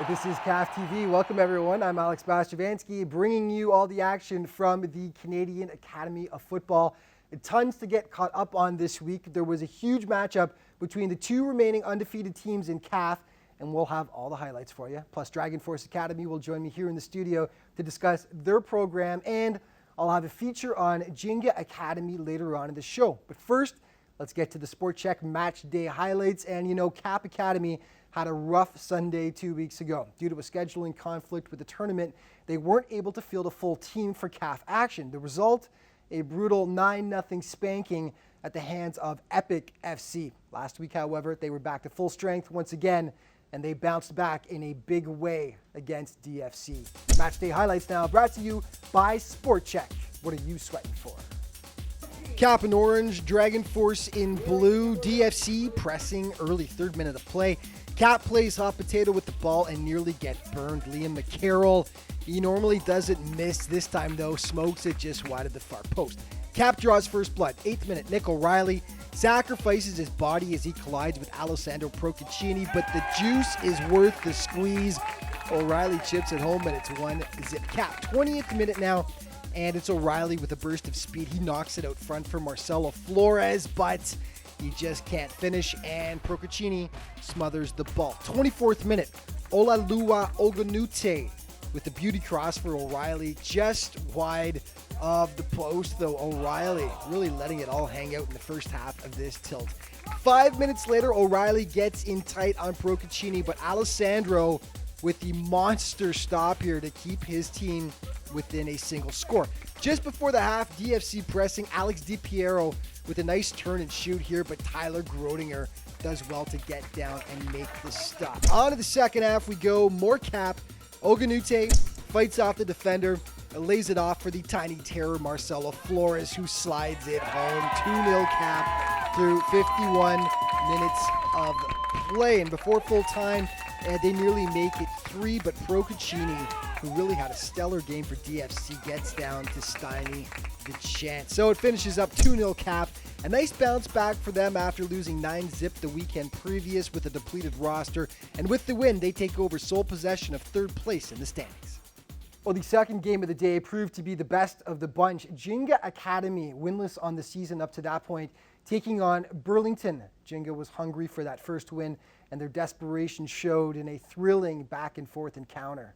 This is CAF TV. Welcome, everyone. I'm Alex Bastiavansky, bringing you all the action from the Canadian Academy of Football. Tons to get caught up on this week. There was a huge matchup between the two remaining undefeated teams in CAF, and we'll have all the highlights for you. Plus, Dragon Force Academy will join me here in the studio to discuss their program, and I'll have a feature on Jenga Academy later on in the show. But first, let's get to the Sport Check match day highlights. And you know, CAP Academy had a rough Sunday 2 weeks ago. Due to a scheduling conflict with the tournament, they weren't able to field a full team for CAF action. The result, a brutal 9-0 spanking at the hands of Epic FC. Last week, however, they were back to full strength once again, and they bounced back in a big way against DFC. Match day highlights now brought to you by Sport Check. What are you sweating for? CAP in orange, Dragon Force in blue, DFC pressing early third minute of play. CAP plays hot potato with the ball and nearly get burned. Liam McCarroll, he normally doesn't miss. This time, though, smokes it just wide of the far post. CAP draws first blood. 8th minute, Nick O'Reilly sacrifices his body as he collides with Alessandro Procaccini, but the juice is worth the squeeze. O'Reilly chips it home, and it's 1-0 CAP. 20th minute now, and it's O'Reilly with a burst of speed. He knocks it out front for Marcelo Flores, but he just can't finish, and Procaccini smothers the ball. 24th minute, Olalua Ogunute with the beauty cross for O'Reilly, just wide of the post, though. O'Reilly really letting it all hang out in the first half of this tilt. 5 minutes later, O'Reilly gets in tight on Procaccini, but Alessandro with the monster stop here to keep his team within a single score. Just before the half, DFC pressing, Alex DiPiero with a nice turn and shoot here, but Tyler Grodinger does well to get down and make the stop. On to the second half we go. More CAP. Ogunute fights off the defender, lays it off for the tiny terror Marcelo Flores, who slides it home. 2-0 CAP through 51 minutes of play. And before full time, they nearly make it 3, but Procaccini, who really had a stellar game for DFC, gets down to stymie the chance. So it finishes up 2-0 CAP. A nice bounce back for them after losing 9-0 the weekend previous with a depleted roster. And with the win, they take over sole possession of third place in the standings. Well, the second game of the day proved to be the best of the bunch. Jenga Academy, winless on the season up to that point, taking on Burlington. Jenga was hungry for that first win, and their desperation showed in a thrilling back-and-forth encounter.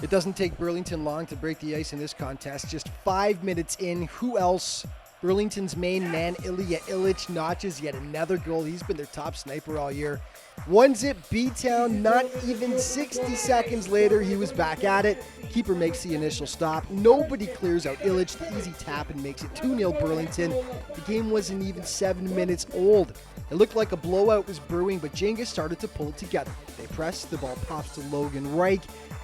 It doesn't take Burlington long to break the ice in this contest. Just 5 minutes in, who else? Burlington's main man, Ilya Illich, notches yet another goal. He's been their top sniper all year. 1-0 B-Town, not even 60 seconds later, he was back at it. Keeper makes the initial stop. Nobody clears out Illich. The easy tap and makes it 2-0 Burlington. The game wasn't even 7 minutes old. It looked like a blowout was brewing, but Jenga started to pull it together. They press, the ball pops to Logan Reich,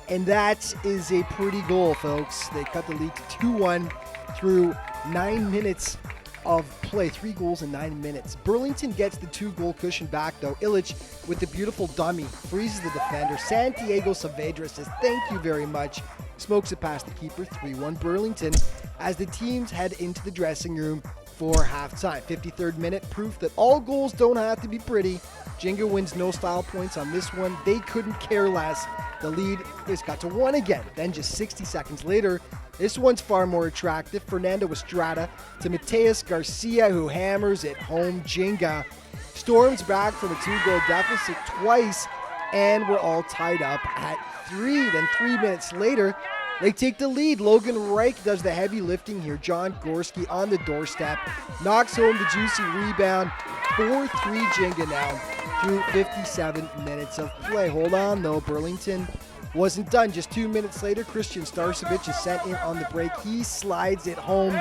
and that is a pretty goal, folks. They cut the lead to 2-1 through 9 minutes of play. 3 goals in 9 minutes. Burlington gets the 2-goal cushion back, though. Illich with the beautiful dummy freezes the defender. Santiago Saavedra says thank you very much. Smokes it past the keeper. 3-1 Burlington as the teams head into the dressing room for halftime. 53rd minute, proof that all goals don't have to be pretty. Jenga wins no style points on this one. They couldn't care less. The lead is got to 1 again. Then just 60 seconds later, this one's far more attractive. Fernando Estrada to Mateus Garcia, who hammers it home. Jenga storms back from a 2-goal deficit twice, and we're all tied up at 3. Then 3 minutes later, they take the lead. Logan Reich does the heavy lifting here. John Gorski on the doorstep knocks home the juicy rebound. 4-3 Jenga now through 57 minutes of play. Hold on, though. Burlington wasn't done. Just 2 minutes later, Christian Starcevic is sent in on the break. He slides it home,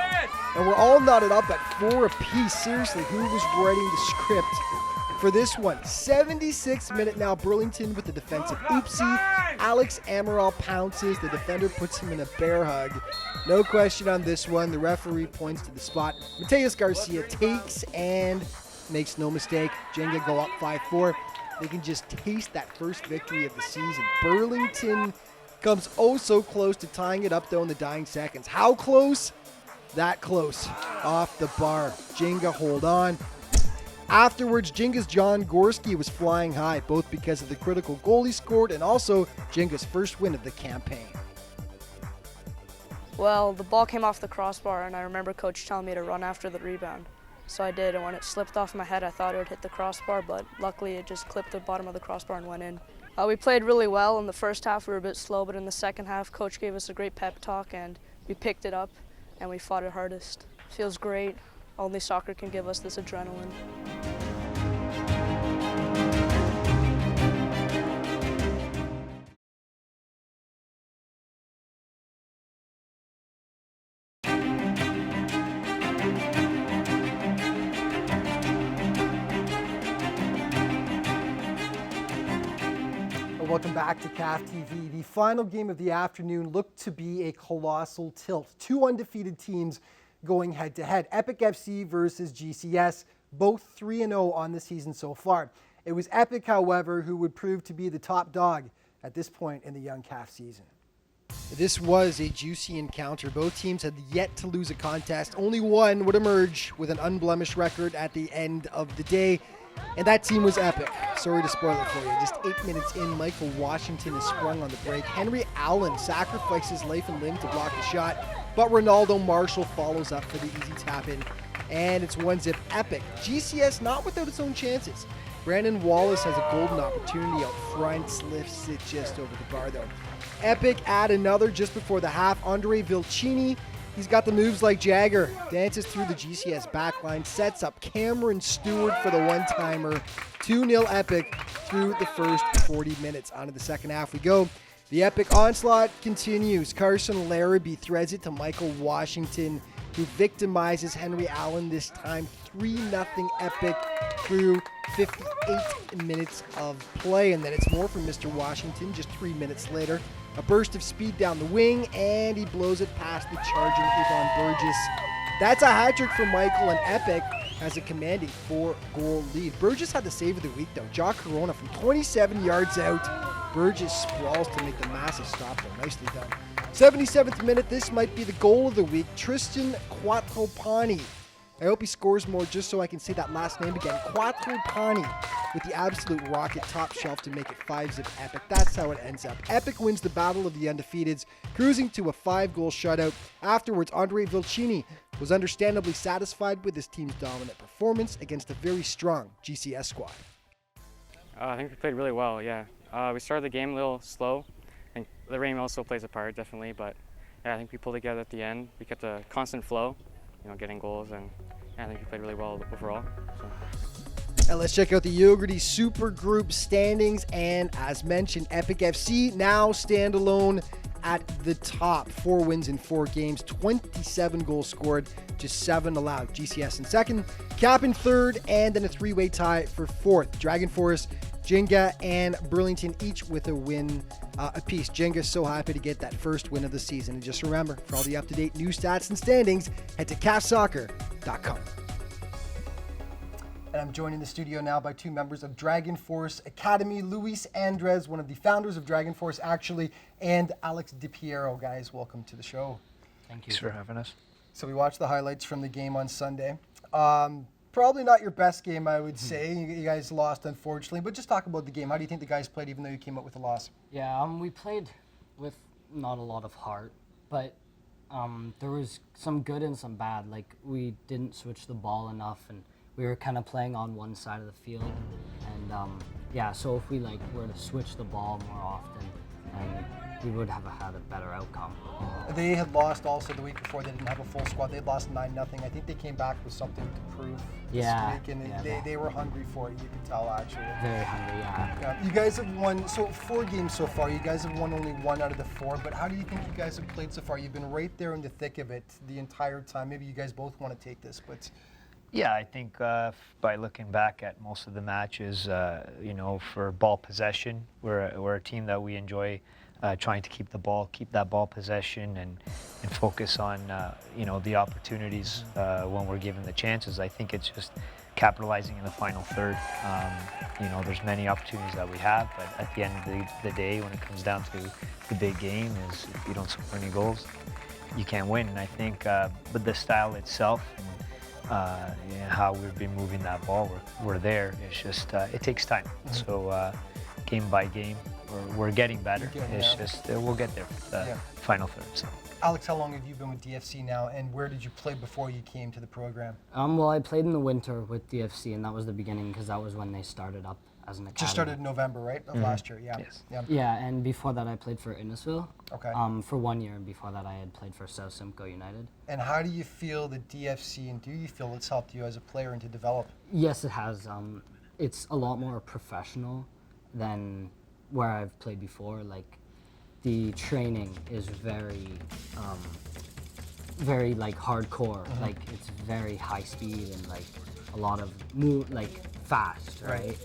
and we're all knotted up at 4 apiece. Seriously, who was writing the script for this one? 76th minute now, Burlington with the defensive oopsie. Alex Amaral pounces. The defender puts him in a bear hug. No question on this one. The referee points to the spot. Mateus Garcia takes and makes no mistake. Jenga go up 5-4. They can just taste that first victory of the season. Burlington comes oh so close to tying it up, though, in the dying seconds. How close? That close. Off the bar. Jenga hold on. Afterwards, Jenga's John Gorski was flying high, both because of the critical goal he scored and also Jenga's first win of the campaign. Well, the ball came off the crossbar, and I remember Coach telling me to run after the rebound. So I did, and when it slipped off my head, I thought it would hit the crossbar, but luckily it just clipped the bottom of the crossbar and went in. We played really well. In the first half, we were a bit slow, but in the second half, Coach gave us a great pep talk, and we picked it up, and we fought our hardest. Feels great. Only soccer can give us this adrenaline. Welcome back to CAF TV. The final game of the afternoon looked to be a colossal tilt. Two undefeated teams going head-to-head. Epic FC versus GCS, both 3-0 on the season so far. It was Epic, however, who would prove to be the top dog at this point in the young CAF season. This was a juicy encounter. Both teams had yet to lose a contest. Only one would emerge with an unblemished record at the end of the day. And that team was Epic. Sorry to spoil it for you. Just 8 minutes in, Michael Washington is sprung on the break. Henry Allen sacrifices life and limb to block the shot, but Ronaldo Marshall follows up for the easy tap in, and it's 1-0 Epic. GCS not without its own chances. Brandon Wallace has a golden opportunity out front, lifts it just over the bar though. Epic add another just before the half. Andre Vilcini, he's got the moves like Jagger, dances through the GCS backline, sets up Cameron Stewart for the one-timer. 2-0 Epic through the first 40 minutes. On to the second half we go. The Epic onslaught continues. Carson Larrabee threads it to Michael Washington, who victimizes Henry Allen this time. 3-0 Epic through 58 minutes of play. And then it's more from Mr. Washington just 3 minutes later. A burst of speed down the wing, and he blows it past the charging Yvonne Burgess. That's a hat trick for Michael, and Epic has a commanding 4-goal lead. Burgess had the save of the week, though. Jock Corona from 27 yards out. Burgess sprawls to make the massive stop, though. Nicely done. 77th minute, this might be the goal of the week. Tristan Quattropani. I hope he scores more just so I can say that last name again. Quattropani with the absolute rocket top shelf to make it 5-0 Epic. That's how it ends up. Epic wins the battle of the undefeateds, cruising to a 5-goal shutout. Afterwards, Andre Vilcini was understandably satisfied with his team's dominant performance against a very strong GCS squad. I think we played really well, yeah. We started the game a little slow, and the rain also plays a part, definitely, but yeah, I think we pulled together at the end. We kept a constant flow, getting goals, and yeah, I think we played really well overall. So. And let's check out the Yogerty Super Group standings, and as mentioned, Epic FC now stand alone at the top. 4 wins in 4 games, 27 goals scored, just 7 allowed. GCS in second, CAP in third, and then a 3-way tie for fourth. Dragon Force, Jenga, and Burlington each with a win apiece. Jenga's so happy to get that first win of the season. And just remember, for all the up-to-date news, stats, and standings, head to CAFsoccer.com. And I'm joined in the studio now by 2 members of Dragon Force Academy, Luis Andres, one of the founders of Dragon Force actually, and Alex DiPiero. Guys, welcome to the show. Thank you. Thanks for having us. So we watched the highlights from the game on Sunday. Probably not your best game, I would say. You guys lost, unfortunately, but just talk about the game. How do you think the guys played, even though you came up with a loss? Yeah, we played with not a lot of heart, but there was some good and some bad. Like, we didn't switch the ball enough, and we were kind of playing on one side of the field. And yeah, so if we were to switch the ball more often, we would have had a better outcome. They had lost also the week before. They didn't have a full squad. They lost 9-0. I think they came back with something to prove this week, and they were hungry for it. You could tell, actually. Very hungry, yeah. You guys have won, so 4 games so far. You guys have won only 1 out of the 4, but how do you think you guys have played so far? You've been right there in the thick of it the entire time. Maybe you guys both want to take this, but... Yeah, I think by looking back at most of the matches, for ball possession, we're a team that we enjoy trying to keep that ball possession and focus on, the opportunities when we're given the chances. I think it's just capitalizing in the final third. There's many opportunities that we have, but at the end of the day, when it comes down to the big game, is if you don't score any goals, you can't win. And I think, but the style itself, and how we've been moving that ball. We're there. It's just it takes time. So game by game, we're getting better. It's just we'll get there for the final third. So. Alex, how long have you been with DFC now, and where did you play before you came to the program? Well, I played in the winter with DFC, and that was the beginning because that was when they started up as an academy. Just started in November, right, of last year? Yeah. Yes. Yeah, and before that I played for Innisfil. Okay. For 1 year, and before that I had played for South Simcoe United. And how do you feel the DFC, and do you feel it's helped you as a player and to develop? Yes, it has. It's a lot more professional than where I've played before. Like, the training is very, very like hardcore. Like, it's very high speed and like a lot of fast, right?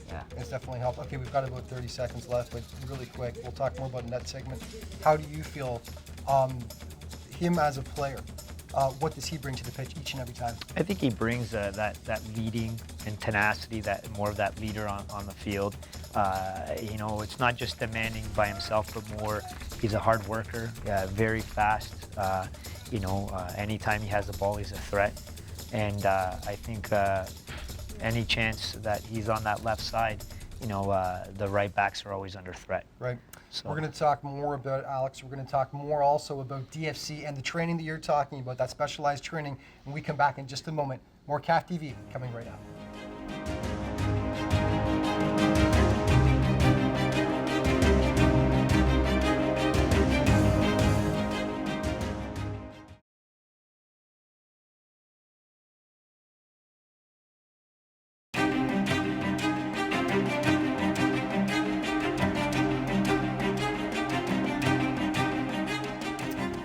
Yeah. It's definitely helped. Okay, we've got about 30 seconds left, but really quick, we'll talk more about net segment. How do you feel him as a player? What does he bring to the pitch each and every time? I think he brings that leading and tenacity, that more of that leader on the field. You know, it's not just demanding by himself, but more he's a hard worker, very fast. You know, anytime he has the ball, he's a threat. And I think any chance that he's on that left side, you know, the right backs are always under threat. Right. So. We're going to talk more about Alex. We're going to talk more also about DFC and the training that you're talking about, that specialized training. When we come back in just a moment, more CAF TV coming right up.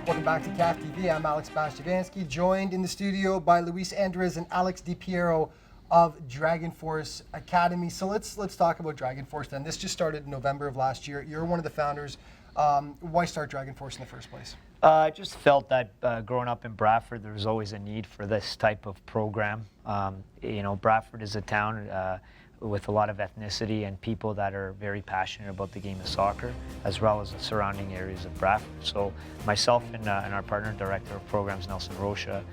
Welcome back to CAF TV. I'm Alex Bastivansky, joined in the studio by Luis Andres and Alex DiPiero of Dragon Force Academy. So let's talk about Dragon Force then. This just started in November of last year. You're one of the founders. Why start Dragon Force in the first place? I just felt that growing up in Bradford, there was always a need for this type of program. You know, Bradford is a town with a lot of ethnicity and people that are very passionate about the game of soccer, as well as the surrounding areas of Bradford. So myself and our partner director of programs, Nelson Rocha,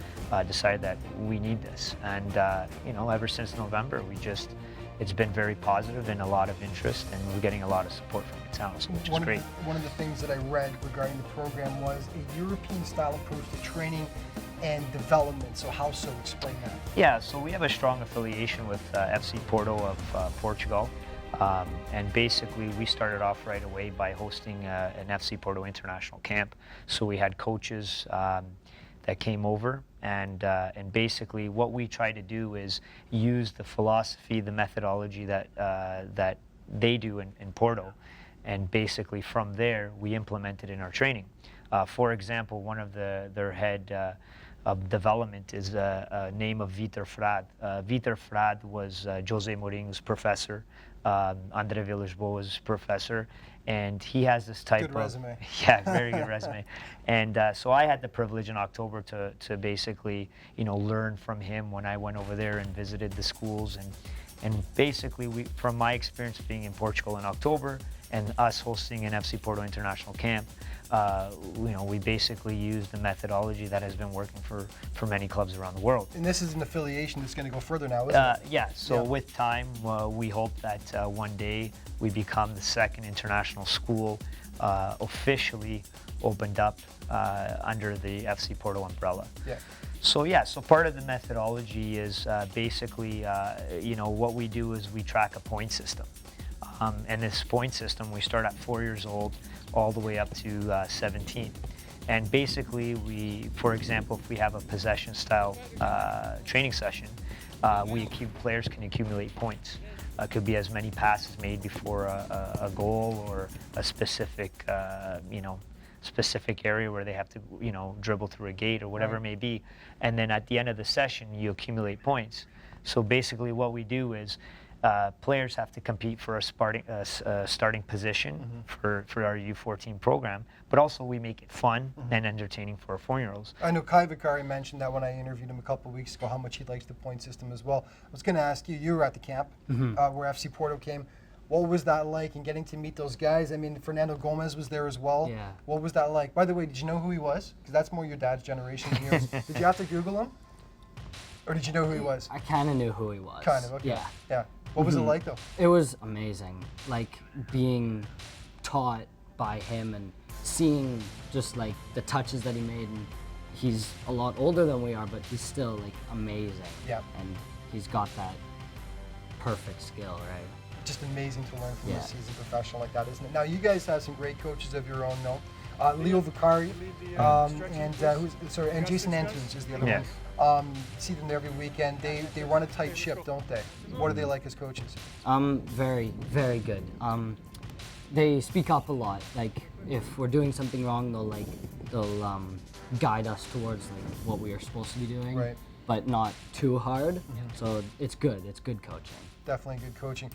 decided that we need this. And you know, ever since November, it's been very positive and a lot of interest, and we're getting a lot of support from the town, so which is great. One of the things that I read regarding the program was a European-style approach to training and development. So how so? Explain that. Yeah, so we have a strong affiliation with FC Porto of Portugal. And basically, we started off right away by hosting an FC Porto international camp. So we had coaches that came over, and basically what we try to do is use the philosophy, the methodology that they do in Porto, and basically from there we implement it in our training. For example, one of their head of development is a name of Vitor Frade. Vitor Frade was Jose Mourinho's professor, Andre Villas-Boas' professor, and he has this type good of resume. Yeah, very good resume. And so I had the privilege in October to basically, you know, learn from him when I went over there and visited the schools, and basically from my experience being in Portugal in October and us hosting an FC Porto international camp, you know, we basically used the methodology that has been working for many clubs around the world. And this is an affiliation that's going to go further now, isn't it? Yeah, so with time, we hope that one day we become the second international school officially opened up under the FC Porto umbrella. Yeah. So yeah, so part of the methodology is basically, you know, what we do is we track a point system. And this point system, we start at 4 years old all the way up to 17. And basically, for example, if we have a possession style training session, players can accumulate points. Could be as many passes made before a goal, or a specific, you know, specific area where they have to, you know, dribble through a gate or whatever it may be. And then at the end of the session, you accumulate points. So basically what we do is players have to compete for a starting position for our U14 program, but also we make it fun and entertaining for our 4-year-olds. I know Kai Vicari mentioned that when I interviewed him a couple of weeks ago, how much he likes the point system as well. I was going to ask you, you were at the camp where FC Porto came. What was that like, and getting to meet those guys? I mean, Fernando Gomez was there as well. Yeah. What was that like? By the way, did you know who he was? Because that's more your dad's generation than yours. Did you have to Google him? Or did you know who he was? I kind of knew who he was. Kind of, okay. Yeah. Yeah. What was it like though? It was amazing. Like being taught by him and seeing just like the touches that he made. And he's a lot older than we are, but he's still like amazing. Yeah. And he's got that perfect skill, right? Just amazing to learn from Yeah. a seasoned professional like that, isn't it? Now you guys have some great coaches of your own, though. Leo Vicari, and Jason Antunes is the other Yeah. one. See them there every weekend. They run a tight ship, don't they? What are they like as coaches? Very, very good. They speak up a lot. Like if we're doing something wrong, they'll guide us towards like what we are supposed to be doing, Right. but not too hard. So it's good. It's good coaching. Definitely good coaching.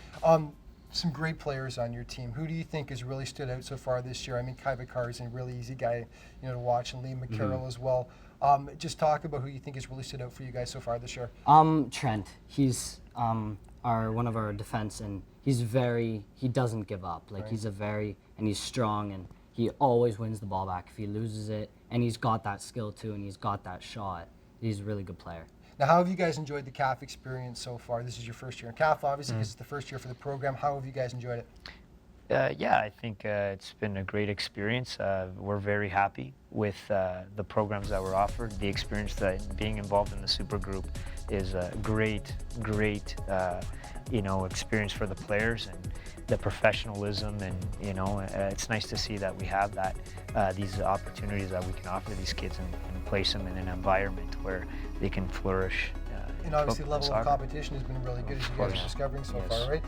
Some great players on your team. Who do you think has really stood out so far this year? I mean, Kai Vicari is a really easy guy, to watch, and Liam McCarroll as well. Just talk about who you think has really stood out for you guys so far this year. Trent. He's one of our defense, and he doesn't give up. Like Right. he's strong, and he always wins the ball back if he loses it, and he's got that skill too, and he's got that shot. He's a really good player. Now, how have you guys enjoyed the CAF experience so far? This is your first year in CAF, obviously, because it's the first year for the program. How have you guys enjoyed it? Yeah, I think it's been a great experience. We're very happy with the programs that were offered. The experience that being involved in the super group is a great experience for the players, and the professionalism, and it's nice to see that we have that these opportunities that we can offer these kids and place them in an environment where they can flourish. And obviously, the in level of soccer. competition has been really good, as you guys course. are discovering so Yes. far, right?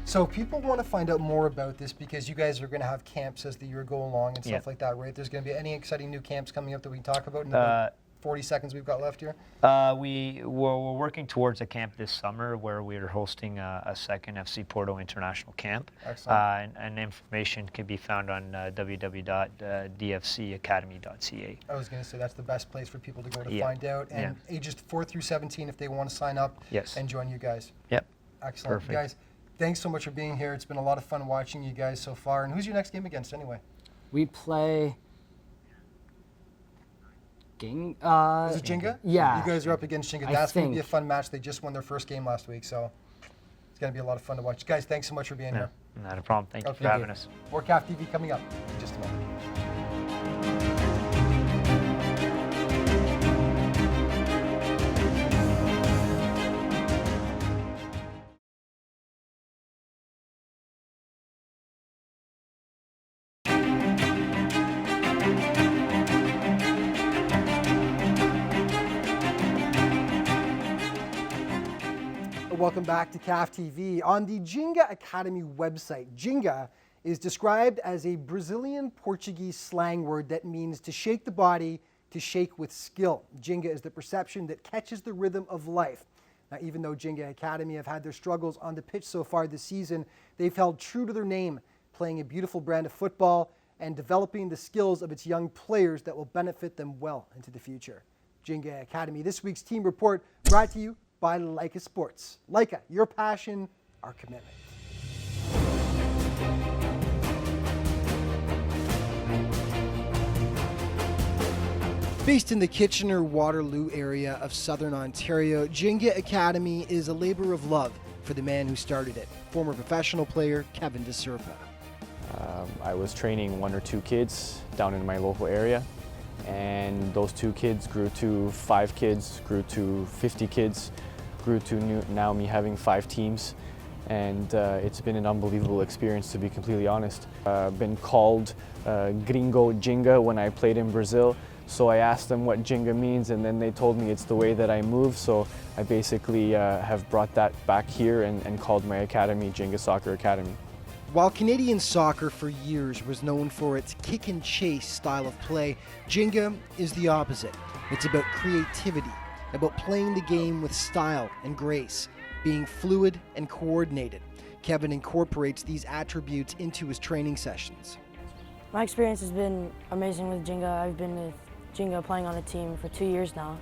So people want to find out more about this because you guys are going to have camps as the year go along and stuff Yeah. like that, right? There's going to be any exciting new camps coming up that we can talk about in the 40 seconds we've got left here? We're working towards a camp this summer where we're hosting a second FC Porto International camp. Excellent. And information can be found on www.dfcacademy.ca. I was going to say that's the best place for people to go to Yeah. find out. And ages 4 through 17 if they want to sign up Yes. and join you guys. Yep. Excellent. Perfect. Guys, thanks so much for being here. It's been a lot of fun watching you guys so far. And who's your next game against anyway? We play. Is it Jinga? Yeah. You guys are up against Jinga. I That's going to be a think. fun match. They just won their first game last week, so it's going to be a lot of fun to watch. Guys, thanks so much for being here. Not a problem. Thank you Okay. for having us. More CAF TV coming up in just a moment. Welcome back to CAF TV. On the Jinga Academy website, Jinga is described as a Brazilian Portuguese slang word that means to shake the body, to shake with skill. Jinga is the perception that catches the rhythm of life. Now, even though Jinga Academy have had their struggles on the pitch so far this season, they've held true to their name, playing a beautiful brand of football and developing the skills of its young players that will benefit them well into the future. Jinga Academy, this week's team report brought to you by Leica Sports. Leica, your passion, our commitment. Based in the Kitchener-Waterloo area of southern Ontario, Jinga Academy is a labor of love for the man who started it, former professional player Kevin DeSerpa. I was training 1 or 2 kids down in my local area, and those 2 kids grew to 5 kids, grew to 50 kids, grew to now me having 5 teams, and it's been an unbelievable experience, to be completely honest. I've been called Gringo Jinga when I played in Brazil, so I asked them what Jinga means, and then they told me it's the way that I move, so I basically have brought that back here and called my academy Jinga Soccer Academy. While Canadian soccer for years was known for its kick and chase style of play, Jinga is the opposite. It's about creativity, about playing the game with style and grace, being fluid and coordinated. Kevin incorporates these attributes into his training sessions. My experience has been amazing with Jinga. I've been with Jinga playing on a team for 2 years now.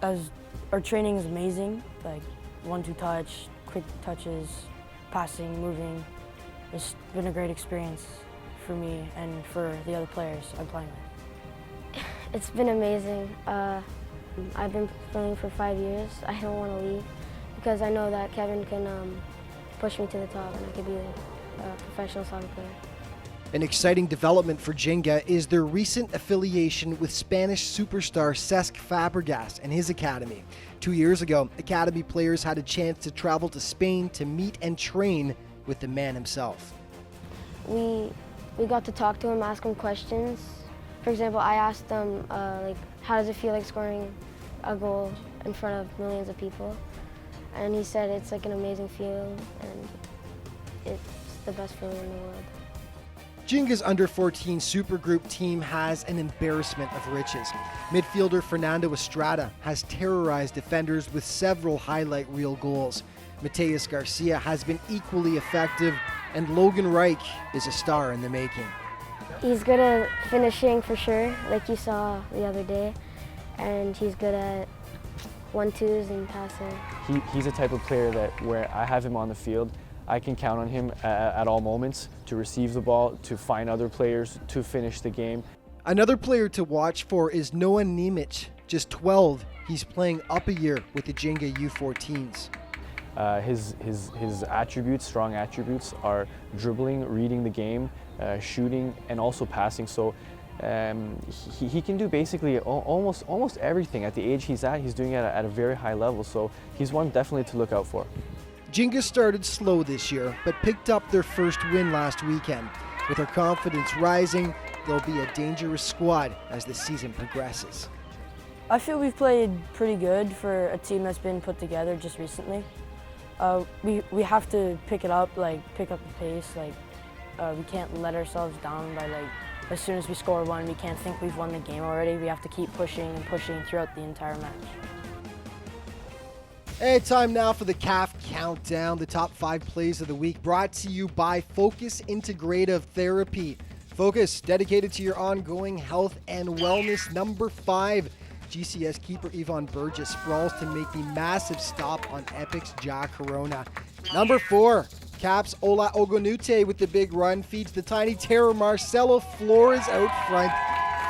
Our training is amazing, like 1-2 touch, quick touches, passing, moving. It's been a great experience for me and for the other players I'm playing with. It's been amazing. I've been playing for 5 years. I don't want to leave because I know that Kevin can push me to the top and I could be a professional soccer player. An exciting development for Jinga is their recent affiliation with Spanish superstar Cesc Fabregas and his academy. 2 years ago, academy players had a chance to travel to Spain to meet and train with the man himself. We got to talk to him, ask him questions. For example, I asked him, how does it feel like scoring a goal in front of millions of people? And he said it's like an amazing feeling and it's the best feeling in the world. Jinga's under-14 supergroup team has an embarrassment of riches. Midfielder Fernando Estrada has terrorized defenders with several highlight reel goals. Mateus Garcia has been equally effective, and Logan Reich is a star in the making. He's good at finishing for sure, like you saw the other day, and he's good at 1-2s and passing. He's a type of player that where I have him on the field, I can count on him at all moments to receive the ball, to find other players, to finish the game. Another player to watch for is Noah Nemec, just 12. He's playing up a year with the Jinga U14s. His attributes, strong attributes, are dribbling, reading the game, shooting, and also passing. So he can do basically almost everything. At the age he's at, he's doing it at a very high level. So he's one definitely to look out for. Jinga started slow this year, but picked up their first win last weekend. With their confidence rising, they'll be a dangerous squad as the season progresses. I feel we've played pretty good for a team that's been put together just recently. We have to pick it up, pick up the pace. We can't let ourselves down by as soon as we score one, we can't think we've won the game already. We have to keep pushing and pushing throughout the entire match. Hey, time now for the CAF Countdown, the top 5 plays of the week, brought to you by Focus Integrative Therapy. Focus, dedicated to your ongoing health and wellness. Number 5, GCS keeper Yvonne Burgess sprawls to make the massive stop on Epic's Ja Corona. Number 4, Caps Ola Ogunute with the big run, feeds the tiny terror Marcelo Flores out front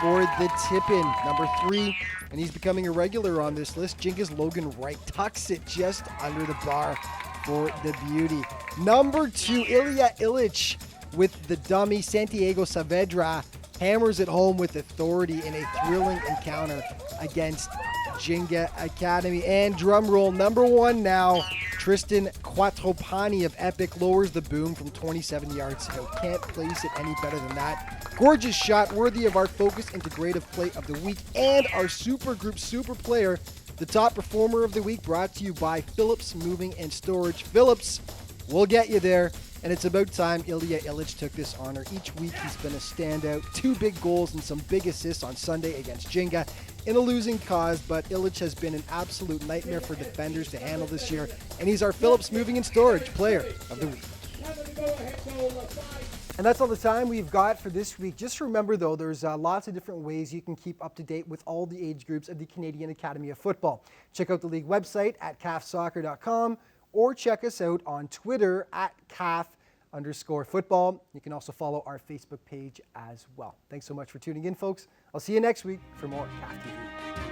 for the tip-in. Number 3, and he's becoming a regular on this list, Jinga's Logan Wright tucks it just under the bar for the beauty. Number 2, Ilya Illich with the dummy Santiago Saavedra hammers it home with authority in a thrilling encounter against Jinga Academy. And drum roll, number 1 now, Tristan Quattropani of Epic lowers the boom from 27 yards out. Can't place it any better than that. Gorgeous shot, worthy of our Focus Integrative Play of the Week and our Supergroup Super Player, the top performer of the week, brought to you by Phillips Moving and Storage. Phillips will get you there, and it's about time Ilya Illich took this honor. Each week he's been a standout, 2 big goals and some big assists on Sunday against Jinga in a losing cause, but Illich has been an absolute nightmare for defenders to handle this year, and he's our Phillips Moving and Storage Player of the Week. And that's all the time we've got for this week. Just remember, though, there's lots of different ways you can keep up to date with all the age groups of the Canadian Academy of Football. Check out the league website at cafsoccer.com or check us out on Twitter at CAF_football. You can also follow our Facebook page as well. Thanks so much for tuning in, folks. I'll see you next week for more CAF TV.